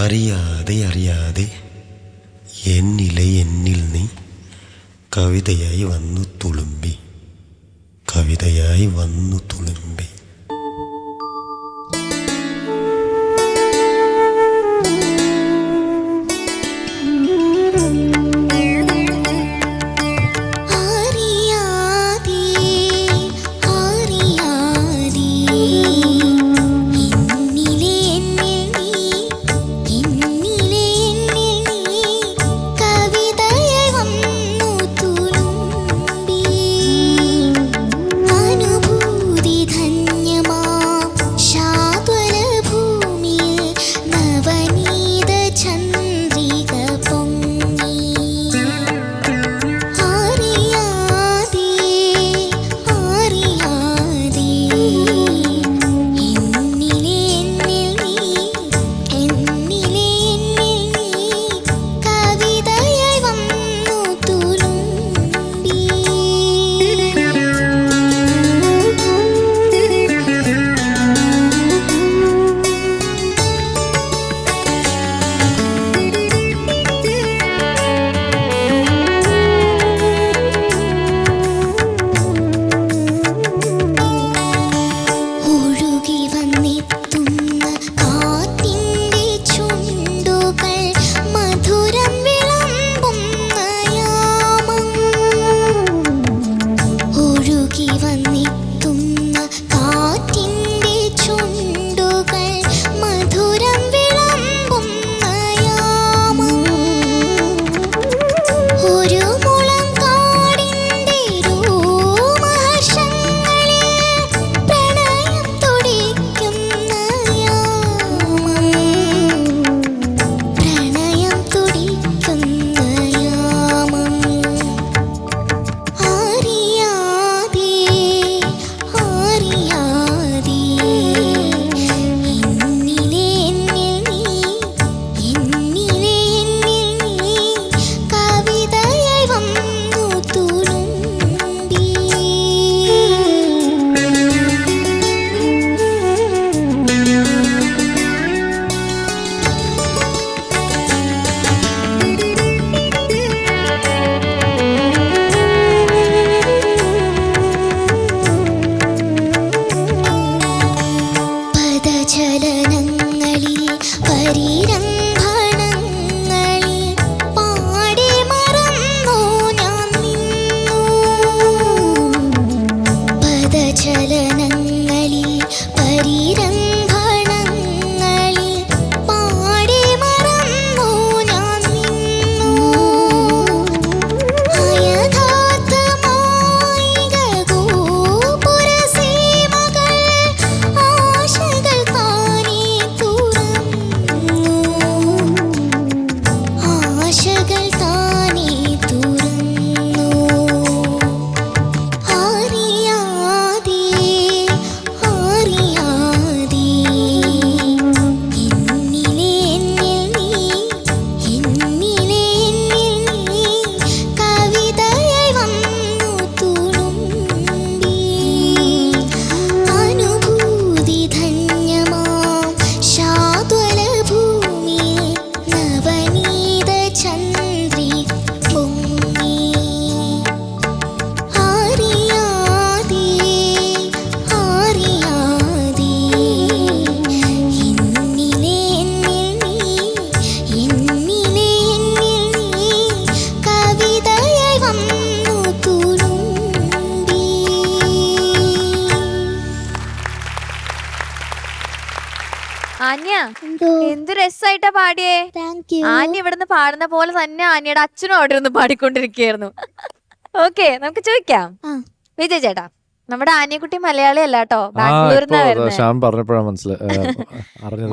അറിയാതെ അറിയാതെ എന്നിലെ എന്നിൽ നീ കവിതയായി വന്നു തുളുമ്പി, കവിതയായി വന്നു തുളുമ്പി. ആന്യ എന്ത് രസമായിട്ടാ പാടിയേ. ആന്യ ഇവിടുന്ന് പാടുന്ന പോലെ തന്നെ ആന്യയുടെ അച്ഛനും അവിടെ ഇരുന്ന് പാടിക്കൊണ്ടിരിക്കുകയായിരുന്നു. ഓക്കെ, നമുക്ക് ചോദിക്കാം. വിജയ് ചേട്ടാ, നമ്മുടെ ആനിയക്കുട്ടി മലയാളി അല്ല കേട്ടോ, ബാംഗ്ലൂരിൽ നിന്നാ വരുന്നത്. ഷാൻ പറഞ്ഞപ്പോഴാണ് അറിഞ്ഞത്.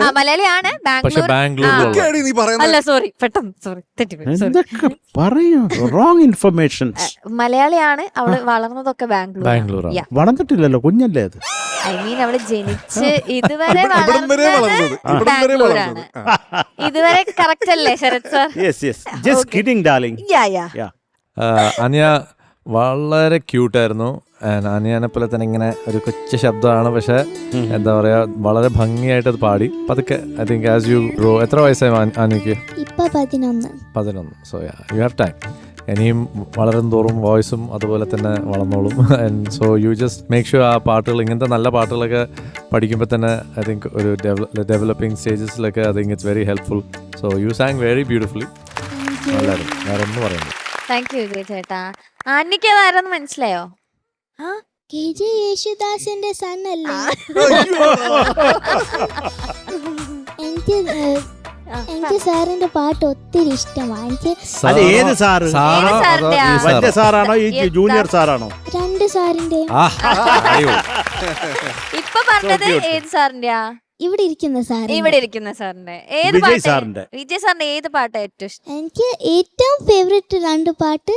ആ മലയാളിയാണ്, പക്ഷെ ബാംഗ്ലൂരിലുള്ള നീ പറയുന്നത് അല്ല സോറി, പെട്ടെന്ന് സോറി തെറ്റിപ്പോയി. എന്തൊക്കെ പറയൂ, റോങ് ഇൻഫർമേഷൻ. മലയാളിയാണ്, അവള് വളർന്നതൊക്കെ ബാംഗ്ലൂർ. ബാംഗ്ലൂരാണ്. വളർന്നിട്ടില്ലല്ലോ, കുഞ്ഞല്ലേ അത്. ഐ മീൻ അവള് ജനിച്ച് ഇതുവരെ ഇവിടം വരെ വളർന്നത് വളർന്നത്, ഇവിടം വരെ ബാംഗ്ലൂരാണ്. ഇതുവരെ കറക്റ്റ് അല്ലേ Sharath sir? Yes yes, just kidding darling. അനിയ വളരെ ക്യൂട്ടായിരുന്നു. അനിയനെ പോലെ തന്നെ ഇങ്ങനെ ഒരു കൊച്ചു ശബ്ദമാണ്, പക്ഷെ എന്താ പറയാ വളരെ ഭംഗിയായിട്ട് അത് പാടി പതുക്കെ. I think as you grow. എത്ര വയസ്സായി അനിക്ക്? ഇപ്പൊ 11. So you have time. ഇനിയും വളരും തോറും വോയിസും അതുപോലെ തന്നെ വളർന്നോളും. And so you just make sure ആ പാട്ടുകൾ, ഇങ്ങനത്തെ നല്ല പാട്ടുകളൊക്കെ പഠിക്കുമ്പോൾ തന്നെ ഐ തിങ്ക് ഒരു ഡെവലപ്പിംഗ് സ്റ്റേജസിലൊക്കെ I think it's very helpful. So you sang very beautifully. നല്ലായിരുന്നു, വേറെ ഒന്നും പറയുന്നു. താങ്ക് യു ചേട്ടാ. ആന്റിക്ക് അതാരെന്ന് മനസ്സിലായോ? KJ യേശുദാസിന്റെ സൺ അല്ലേ? എനിക്ക് സാറിന്റെ പാട്ട് ഒത്തിരി ഇഷ്ടമാണ്. എനിക്ക് അത് ഏത് സാറ്? സാറോ അതോ ഈ വലിയ സാറോ? സാറാണോ ഈ ജൂനിയർ സാറാണോ? രണ്ട് സാറിന്റെ. ഇപ്പൊ പറഞ്ഞത് ഏത് സാറിന്റെയാ? ഇവിടെ ഇരിക്കുന്ന സാർ. ഇവിടെ ഇരിക്കുന്ന സാറിന്റെ. ഏത് വിജയ് പാട്ട്? സാറിന്റെ. വിജയ് സാറിന്റെ ഏത് പാട്ടാ ഏറ്റവും ഇഷ്ടം? എനിക്ക് ഏറ്റവും ഫേവറേറ്റ് രണ്ട് പാട്ട്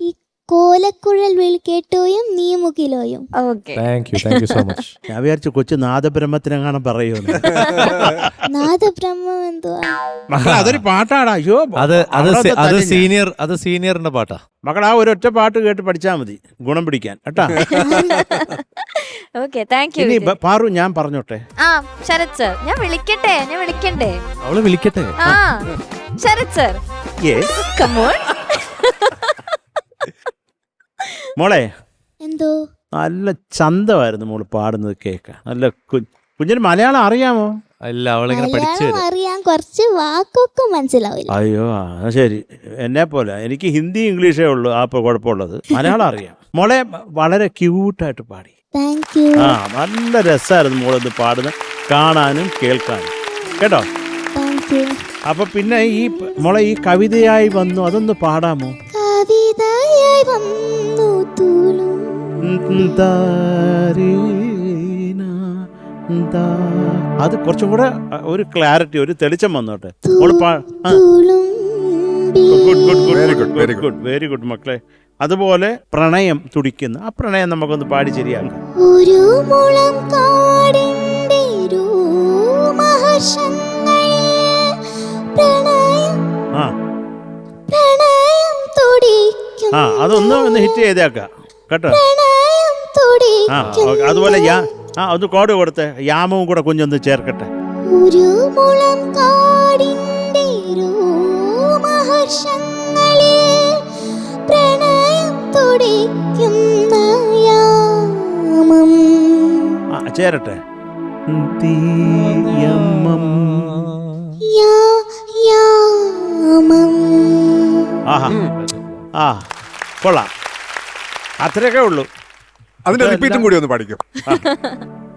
ഈ കോലക്കുഴൽ വിളിക്കേട്ടോയും നീമുകിലോയും. Okay, thank you so much. ഞാൻ വിചാരിച്ചു കൊച്ചു നാദബ്രഹ്മത്തിനെങ്ങാനും പറയുമെന്ന്. നാദബ്രഹ്മം എന്തുവാ? അതൊരു പാട്ടാടാ. അയ്യോ, അത് സീനിയറിന്റെ പാട്ടാ. മക്കളാ ഒരൊറ്റ പാട്ട് കേട്ട് പഠിച്ചാ മതി ഗുണം പിടിക്കാൻ കേട്ടാ. Okay, thank U. ഇനി പാറു ഞാൻ പറഞ്ഞോട്ടെ. ആ ശരത് സർ, ഞാൻ വിളിക്കണ്ടേ? അവള് വിളിക്കട്ടെ. ആ ശരത് സർ, കമോൺ. മോളെ, എന്തോ നല്ല ചന്തമായിരുന്നു മോള് പാടുന്നത് കേൾക്കാൻ. നല്ല കുഞ്ഞിന് മലയാളം അറിയാമോ? ഇല്ല, അവളിങ്ങനെ പഠിച്ചു മലയാളം അറിയാൻ, കുറച്ച് വാക്കൊക്കെ മനസ്സിലാവില്ല. അയ്യോ ശരി, എന്നെ പോലെ എനിക്ക് ഹിന്ദി ഇംഗ്ലീഷേ ഉള്ളൂ ആ കുഴപ്പമുള്ളത്. മലയാളം അറിയാം. മോളെ വളരെ ക്യൂട്ടായിട്ട് പാടി. Thank you. ആ നല്ല രസമായിരുന്നു മോളത് പാടുന്നത്, കാണാനും കേൾക്കാനും കേട്ടോ. Thank you. അപ്പൊ പിന്നെ ഈ മോളെ ഈ കവിതയായി വന്നു, അതൊന്ന് പാടാമോ? കവിതയായി വന്നു തുളും അത് കുറച്ചും കൂടെ ഒരു ക്ലാരിറ്റി, ഒരു തെളിച്ചം വന്നോട്ടെ. വെരി ഗുഡ് മക്കളെ. അതുപോലെ പ്രണയം തുടിക്കുന്ന ആ പ്രണയം നമുക്കൊന്ന് പാടി ശരിയാക്കാം. ഒരു മുളം കാടിന്റെ പ്രണയം തുടിക്കും. ആ അതൊന്ന് ഹിറ്റ് ചെയ്തേക്കാം കേട്ടോ. ആ അതുപോലെ ഒന്ന് കോഡ് കൊടുത്തേ, യാമവും കൂടെ കുഞ്ഞൊന്ന് ചേർക്കട്ടെ. ഒരു മുളം കാടിന്റെ രോമഹർഷങ്ങളിൽ പ്രണയം തുടിക്കുന്ന യാമം. ചേരട്ടെ. ആഹാ ആ കൊള്ളാം, അത്രയൊക്കെ ഉള്ളൂ. അതിന്റെ റിപ്പീറ്റും കൂടി ഒന്ന് പഠിക്കും.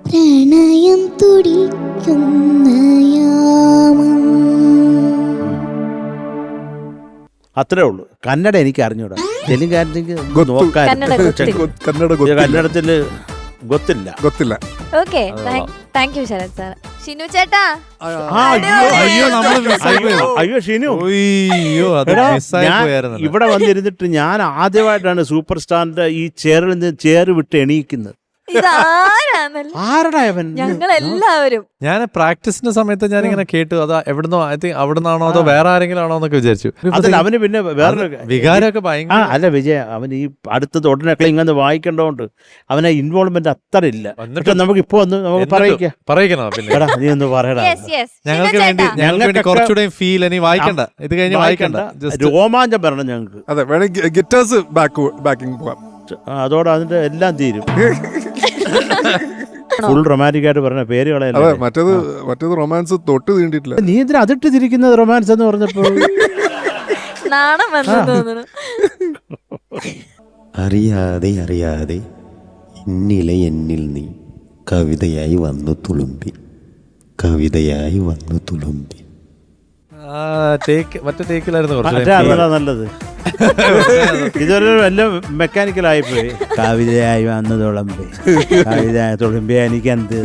പ്രണയം തുടിക്കുന്ന യാമം. അത്രേ ഉള്ളൂ. കന്നഡ എനിക്ക് അറിഞ്ഞൂടാ, തെലുങ്കാരത്തേക്ക് കന്നഡത്തില് ഗൊത്തില്ല. Okay, thank you Sharath sir. Shinu ചേട്ടാ, അയ്യോ ഷിനു, ഇവിടെ വന്നിരുന്നിട്ട് ഞാൻ ആദ്യമായിട്ടാണ് സൂപ്പർ സ്റ്റാറിന്റെ ഈ ചെയറിൽ നിന്ന് ചെയർ വിട്ട് എണീക്കുന്നത്. ആരടാ അവൻ? ഞങ്ങളെല്ലാവരും ഞാൻ പ്രാക്ടീസിന്റെ സമയത്ത് ഞാൻ ഇങ്ങനെ കേട്ടു, അതാ എവിടുന്നോ ഐ തിങ്ക് അവിടുന്നാണോ അതോ വേറെ ആരെങ്കിലും ആണോ എന്നൊക്കെ വിചാരിച്ചു. അതിൽ അവന് പിന്നെ വേറെ വികാരമൊക്കെ ഭയങ്കര. അല്ല വിജയ, അവൻ ഈ അടുത്തത് ഉടനെയൊക്കെ ഇങ്ങനെ വായിക്കേണ്ടതുകൊണ്ട് അവനെ ഇൻവോൾവ്മെന്റ് അത്ര ഇല്ല. നമുക്ക് ഇപ്പൊ ഒന്ന് നമുക്ക് പറയിക്കണോ? പിന്നെ നീ ഒന്ന് പറയടാ. ഞങ്ങൾക്ക് വേണ്ടി കുറച്ചുകൂടെ ഫീൽ ഇനി വായിക്കണ്ട, ഇത് കഴിഞ്ഞ് വായിക്കണ്ട, രോമാഞ്ചം വരണം ഞങ്ങൾക്ക്. അതെ, വേണമെങ്കിൽ ഗിറ്റാർസ് ബാക്കിംഗ് പോവാം. അതോടെ അതിന്റെ എല്ലാം തീരും. ഫുൾ റൊമാൻറ്റിക് ആയിട്ട് പറഞ്ഞ പേരുകളെ. മറ്റേത് റൊമാൻസ് തൊട്ട് തീണ്ടിട്ടില്ല. നീ എന്തിനാ അതിട്ട് തിരിക്കുന്നത് റൊമാൻസ് എന്ന് പറഞ്ഞപ്പോ? നാണം വന്നു തോന്നുന്നു. അറിയാതെ എന്നിൽ നീ കവിതയായി വന്നു തുളുമ്പി. മറ്റേ ടേക്കിലായിരുന്നു കുറച്ച് നല്ലത്. ഇതൊരു വല്ല മെക്കാനിക്കലായി പോയി. കവിതയായി വന്ന് തുളുമ്പി, കവിത തുളുമ്പി എനിക്കെന്ത്.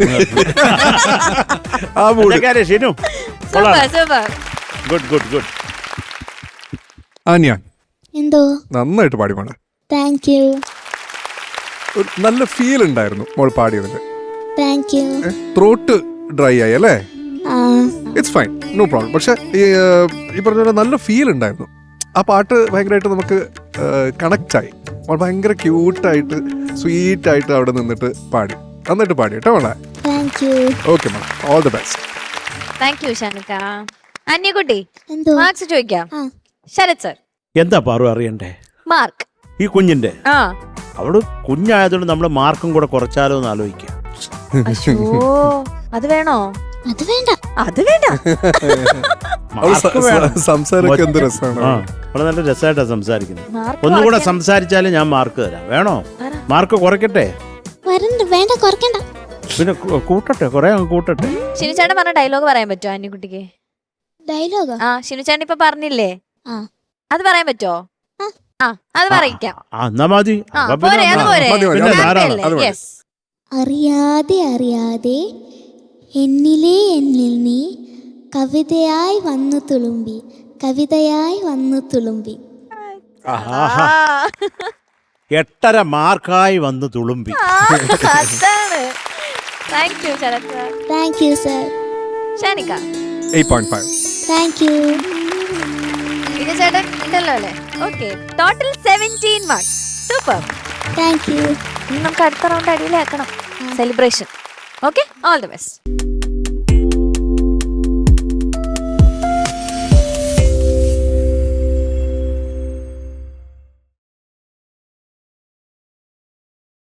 Shinu good good good. Anya എന്തോ നന്നായിട്ട് പാടി മോളെ. Thank you. ഒരു നല്ല ഫീൽ ഉണ്ടായിരുന്നു മോൾ പാടിയതിന്റെ. Thank you. ത്രോട്ട് ഡ്രൈ ആയി അല്ലേ? ആ ഇറ്റ്സ് ഫൈൻ, നോ പ്രോബ്ലം. പക്ഷെ ഈ പറഞ്ഞ പോലെ നല്ല ഫീൽ ഉണ്ടായിരുന്നു. ആ പാട്ട് ഭയങ്കരമായിട്ട് നമുക്ക് കണക്റ്റ് ആയി. അവൾ ഭയങ്കര ക്യൂട്ടായിട്ട് സ്വീറ്റായിട്ട് അവിടെ നിന്നിട്ട് പാടി, നന്നായിട്ട് പാടി കേട്ടോ മോളെ. Thank you. ഓക്കെ മോളെ, all the best. Thank you Shanika. അന്യക്കുട്ടി എന്തോ മാർക്സ് ചോദിക്കാം. ആ ശരത് സർ എന്താ പാറു അറിയണ്ടേ മാർക്ക്. ഈ കുഞ്ഞിന്റെ? ആ അവള് കുഞ്ഞായതുകൊണ്ട് നമ്മള് മാർക്കും കൂടെ കുറച്ചാലോ എന്ന് ആലോചിക്കാം. അയ്യോ, അത് വേണോ? അത് വേണ്ട. അത് വേണ്ട. മാർക്ക് വേണം. സംസാരമൊക്കെ എന്ത് രസമാണ്. ആ, അവള് നല്ല രസമായിട്ടാ സംസാരിക്കുന്നത്. മാർക്ക് ഒന്നുകൂടെ കുറയ്ക്കാൻ- സംസാരിച്ചാലും ഞാൻ മാർക്ക് തരാം. വേണോ? പറ. മാർക്ക് കുറയ്ക്കട്ടെ? വരണ്ട, വേണ്ട, കുറയ്ക്കണ്ട. പിന്നെ കൂട്ടട്ടെ, കുറെ അങ്ങ് കൂട്ടട്ടെ. ഷിനുചേട്ടൻ പറഞ്ഞ ഡയലോഗ് പറയാൻ പറ്റുമോ അന്യക്കുട്ടിക്ക്? ഡയലോഗോ? ആ ഷിനുചേട്ടൻ ഇപ്പൊ പറഞ്ഞില്ലേ, ആ അത് പറയാൻ പറ്റുമോ? ആ. ആ അത് പറയിക്കാം. ആ, എന്നാ മതി. ആ, അപ്പൊ പോരെ, പിന്നെ അത് ആ, പോരെ. മതി, മതി. പിന്നെ അത് ധാരാളം. അല്ലേ? അത് മതി. Yes. അറിയാതെ അറിയാതെ എന്നിലെ എന്നിൽ നീ കവിതയായി വന്നു തുളുമ്പി, കവിതയായി വന്നു തുളുമ്പി. ആഹാ. 8.5 മാർക്കായി വന്ന് തുളുമ്പി. അതാണ്. Thank you Sharath sir. Thank you sir. Shanika 8.5. Thank you. ചേട്ടൻ ഉണ്ടല്ലോ അല്ലേ? Okay, total 17 marks. Super. Thank you. നമുക്ക് അടുത്ത റൗണ്ട് അടിയിലാക്കണം celebration. Okay, all the best.